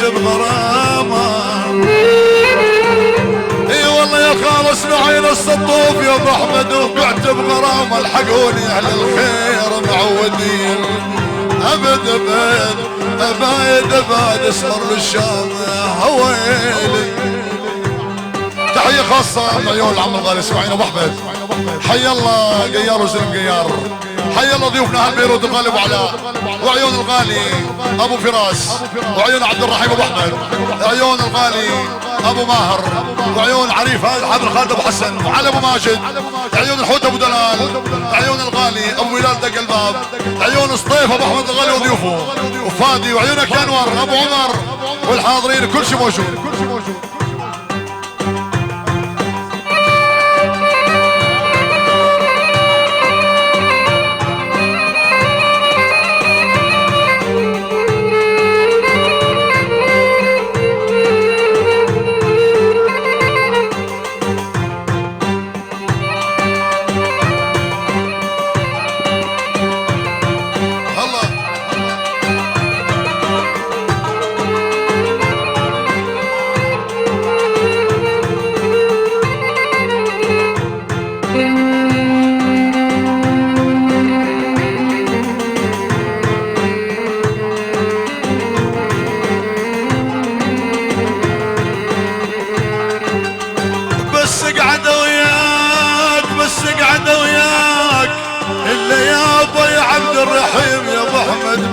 بغرامه. اي والله يا خالص نعين السطوف يا ابو احمد وبعت بغرامه. الحقوني اهل الخير معودين ابد ابد ابايد اباد اسمر للشام هويلي. تحيه خاصه من عيون العم الغالي اسماعيل ابو احمد. حي الله قيار وسلم قيار. حي الله ضيوفنا اهل بيروت الغالي ابو علاء وعيون الغالي ابو فراس وعيون عبد الرحيم ابو احمد. عيون الغالي ابو ماهر وعيون عريف حاضر خالد ابو حسن وعلي ابو ماجد. عيون الحوت ابو دلال. عيون الغالي ابو بلال دق الباب. عيون سطيف ابو احمد الغالي وضيوفه وفادي. وعيونك يا انور ابو عمر والحاضرين كل شيء موجود.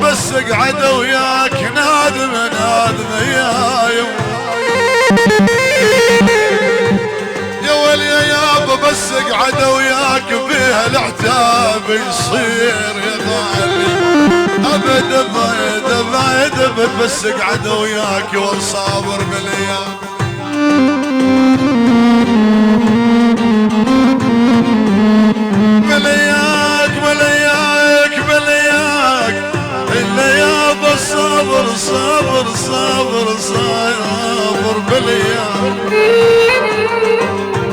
بس اقعد وياك نادم نادم يا ولي يا يابا. بس اقعد وياك بيها العتاب يصير يا غالي ابد ابد ابد ابد. بس اقعد وياك والصابر بالايام. ملياك ملياك ملياك إلا يابا. صابر صابر صابر صابر بالايام.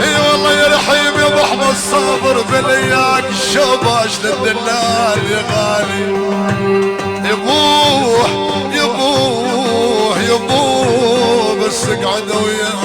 اي والله يا رحيم يا ابو احمد صابر بالاياك. الشوباش للدلال يا غالي يبوح يبوح يبوح. بس اقعد وياك.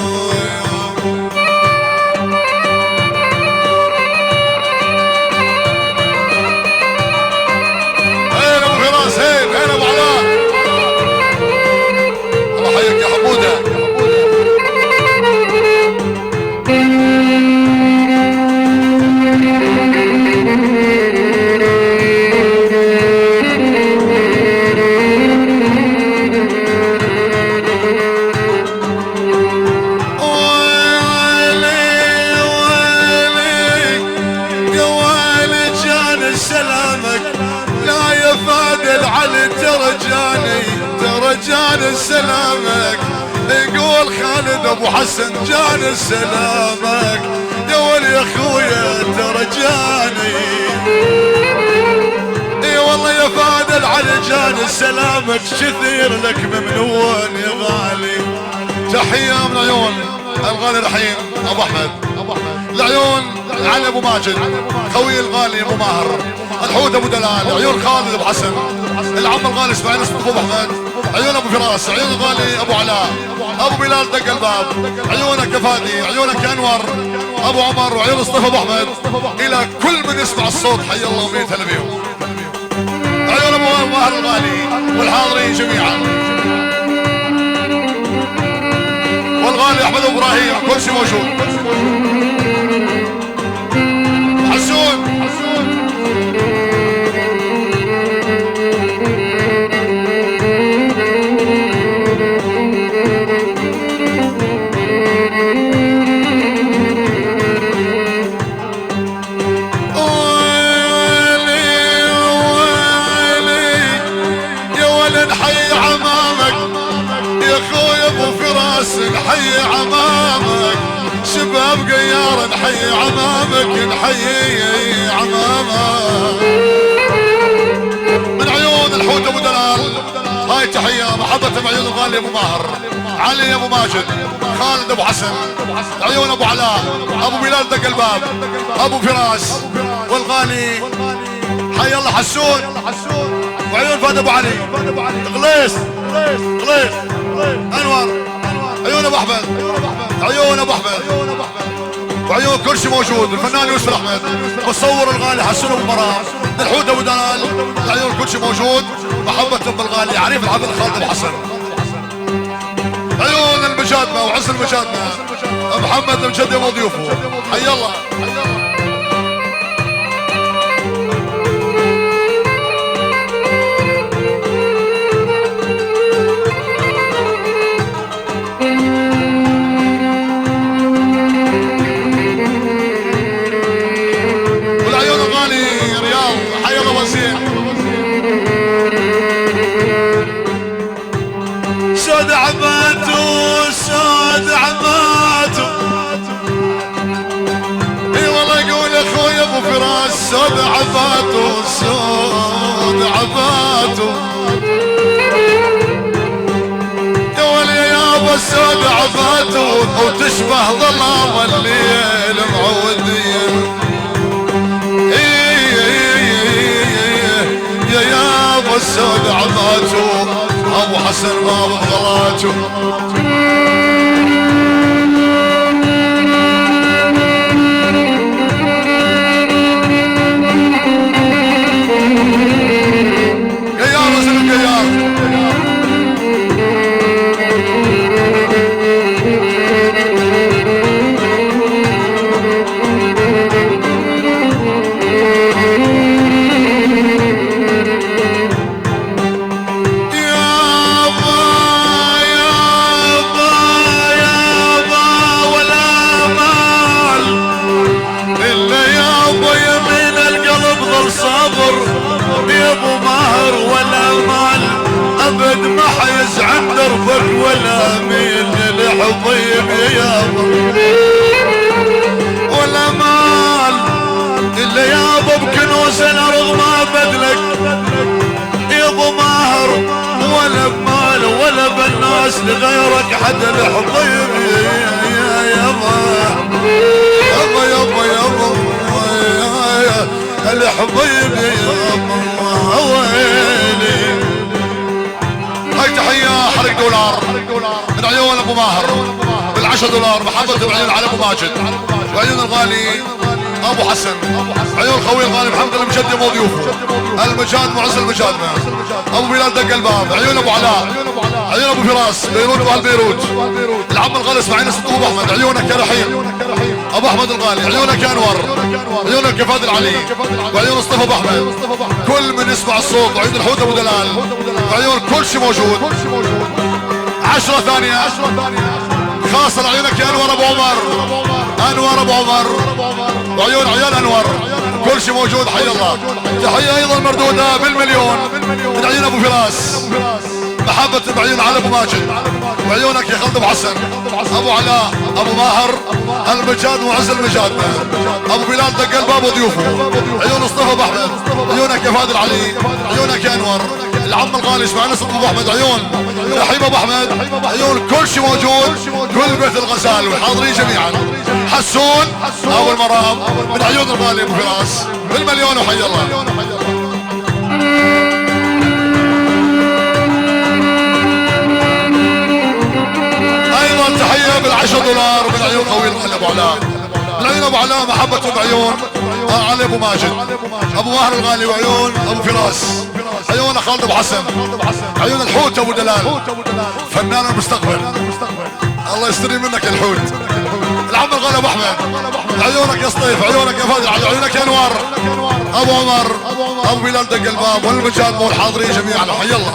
جان سلامك يقول خالد ابو حسن جان سلامك يا ولي اخويا ترى جاني. اي والله يا فهد العلي جان سلامك كثير لك ممنون يا غالي. تحيه من عيون الغالي رحيم ابو احمد. العيون علي ابو ماجد خوي الغالي ابو ماهر. الحوت ابو دلال. عيون خالد ابو حسن. العم الغالي اسماعيل ابو احمد. عيون ابو فراس. عيون الغالي ابو علاء ابو بلال دق الباب. عيونك يا فادي. عيونك يا انور ابو عمر. وعيون اصطفى ابو احمد. الى كل من يسمع الصوت حي الله وميت هلا بيهم. عيون ابو ماهر الغالي والحاضرين جميعا والغالي احمد ابو ابراهيم كل شيء موجود. حسون نحيي عمامك. شباب قيار نحيي عمامك نحيي عمامك. من عيون الحوت ابو دلال هاي تحيه محبه بعيون الغالي ابو ماهر. علي ابو ماجد. خالد ابو حسن. عيون ابو علاء ابو بلال دق الباب. ابو فراس والغالي حي الله حسون. وعيون فهد ابو علي غليس غليس. انور، عيون ابو احمد، عيون ابو احمد، وعيون كل شيء موجود. الفنان يوسف احمد، مصور الغالي حسن ابو مرام، الحوت ابو دلال، العيون كل شيء موجود. محبة ام الغالي، عريف العبد خالد ابو حسن. عيون المجادمة وعز المجادمة، محمد المجدي وضيوفه، حي الله. والعيون الغالي رياض، حي الله وزير. سود عباتو سود عباتو، اي والله يقول اخوي ابو فراس سود عباتو سود عباتو، يا ولي يا ابو سود عباتو، وتشبه ظلام الليل معودين. يا ابو السود عباتو، ابو حسن ما بغلاتو. قيار وزن قيار، عن دربك ولا مين للحضيب يا ولا مال الا يابا بكنوس الارض ما بدلك يا ابو ماهر، ولا بمال ولا بالناس لغيرك حد الحضيب يا يابا يابا يابا يابا الحضيب يابا ويلي. هاي تحية حرق دولار من عيون ابو ماهر $10 محبة بعيون على ابو ماجد، وعيون الغالي ابو حسن، عيون خوي الغالي محمد المجدي وضيوفه، المجاد معز المجاد، ابو بلال دق الباب، عيون ابو علاء، عيون ابو فراس بيروت واهل بيروت، العم الغالي اسماعيل ست ابو احمد، عيونك يا رحيم ابو احمد الغالي، عيونك يا انور، عيونك يا فادي العلي، وعيون مصطفى ابو احمد، كل من يسمع الصوت، وعيون الحوت ابو دلال، وعيون كل شيء موجود. 10 ثانية خاصة عيونك يا انور ابو عمر، انور ابو عمر، وعيون عيال انور كل شيء موجود. حي الله. تحية ايضا مردودة بالمليون من عيون ابو فراس، محبة بعيون على ابو ماجد، وعيونك يا خالد ابو حسن، ابو علاء، ابو ماهر، المجاد وعز المجاد، ابو بلال دق الباب وضيوفه، عيون مصطفى ابو احمد، عيونك يا فادي العلي، عيونك يا انور، العم الغالي اسماعيل ست ابو احمد، عيون رحيم ابو احمد، عيون كل شيء موجود، كل بيت الغزال والحاضرين جميعا. حسون ابو المرام من عيون الغالي ابو فراس بالمليون، وحي الله. ايضا تحية $10 من عيون خوي الغالي ابو علاء، من عيون ابو علاء محبة بعيون علي ابو ماجد، ابو ماهر الغالي، وعيون ابو فراس، عيون خالد ابو حسن، عيون الحوت ابو دلال، فنان المستقبل، الله يستري منك الحوت، العم الغالي ابو احمد، عيونك يا سطيف، عيونك يا فادي، عيونك يا انوار، ابو عمر، ابو بلال دق الباب، والمجاد والحاضرين جميعا. حي الله.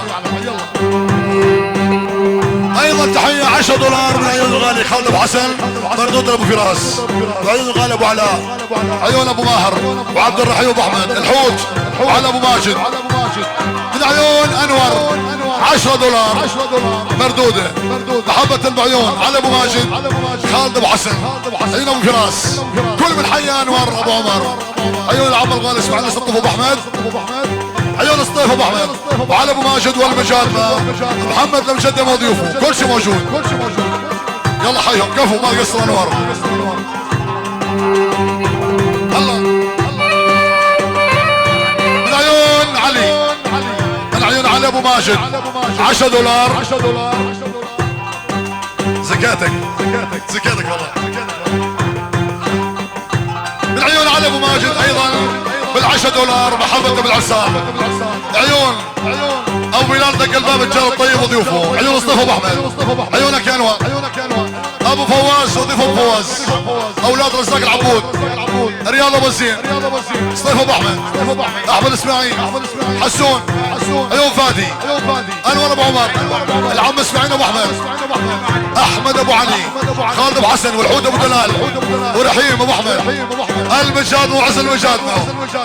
ايضا تحية $10 من عيون الغالي خالد ابو حسن، مردود ابو فراس، وعيون الغالي ابو علاء، عيون ابو ماهر وعبد الرحيم ابو احمد، الحوت وعلى ابو ماجد، من عيون انور $10 مردودة، محبة بعيون على ابو ماجد، خالد ابو حسن، عيون ابو فراس، كل من حي انور ابو عمر، عيون العم الغالي اسماعيل ست ابو احمد، عيون الصيف ابو احمد، وعلى ابو ماجد والمجاد محمد المجدي وضيوفه، كل شيء موجود. يلا حيهم كفوا ما قصر انوار. الله. من عيون علي، من عيون علي ابو ماجد $10 زكاتك زكاتك والله. من عيون علي ابو ماجد ايضا $10 محبة بالعسام. عيون ابو بلال دق الباب الجار الطيب وضيوفه. عيون مصطفى ابو احمد. عيونك يا انور. ابو فواز وضيف ابو فواز. اولاد رزاق العبود. رياض ابو زين. مصطفى ابو احمد. احمد اسماعيل. حسون. عيون فادي. انور ابو عمر. العم اسماعيل ابو احمد. احمد ابو علي. خالد ابو حسن والعود ابو دلال ورحيم ابو احمد. المجاد وعز المجاد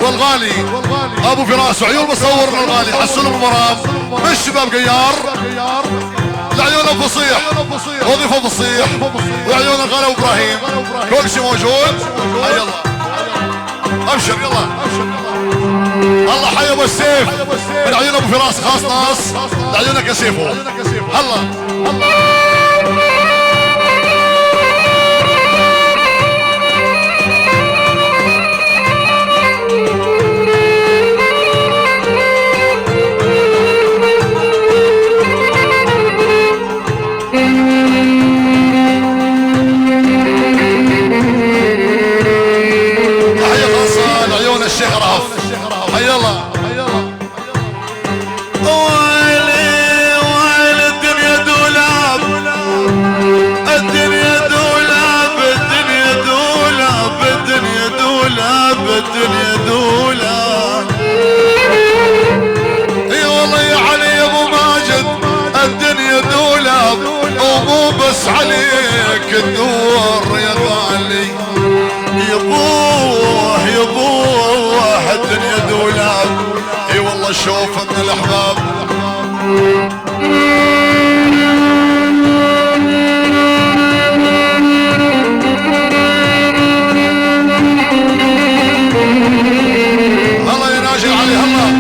والغالي ابو فراس. وعيون مصورنا الغالي حسون ابو مرام من الشباب قيار. العيون ابو فصيح وظيفه فصيح. وعيون الغالي ابو ابراهيم. كل شيء موجود. هيا الله ابشر يلا. الله حي ابو السيف من عيون ابو فراس خاص ناس. لعيونك يا سيفو هلا. الشيخ رهف هيا الله. ويلي ويلي الدنيا دولاب. الدنيا دولاب. الدنيا دولاب. الدنيا دولاب. الدنيا دولاب. اي والله يا علي يا ابو ماجد الدنيا دولاب. ومو بس عليك الدور يا غالي. يبوه يبوه الدنيا دولاب. اي والله شوف من الاحباب. الله يناجي علي الله.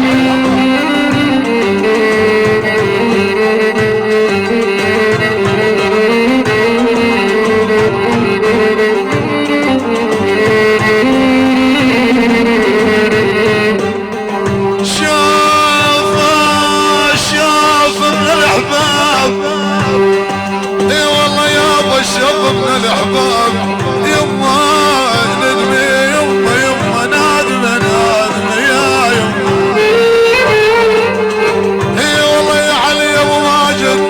الشب من الاحباب. يما ندمي يما يما نادم نادم يا يما. اي والله يا علي يا ابو ماجد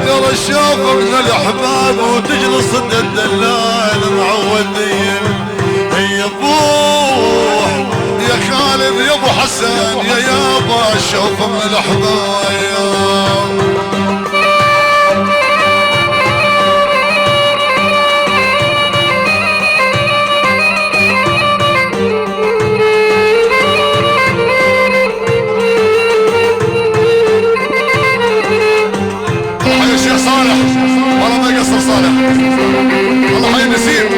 ترى الشاب من الاحباب. وتجلس ضد الدلال معودين. يا ابوه يا خالد يا ابو حسن يا يابا الشوف من الاحباب. صالح والله ما يقصر صالح. الله حي نسيم.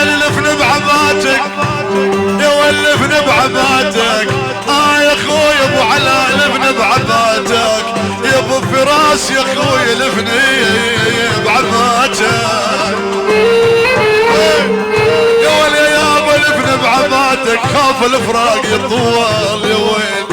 ولفني بعباتك يولفني بعباتك. يا اخوي ابو علاء لفني بعباتك. يا ابو فراس يا اخوي لفني بعباتك. بعباتك خاف الفراق يطول يا ويل.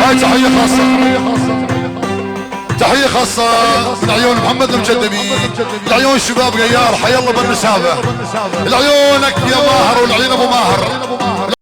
هاي تحية خاصة. تحية خاصة من عيون محمد المجدبي. العيون شباب غيار حي الله بالنسابة. العيونك يا ماهر والعيون ابو ماهر.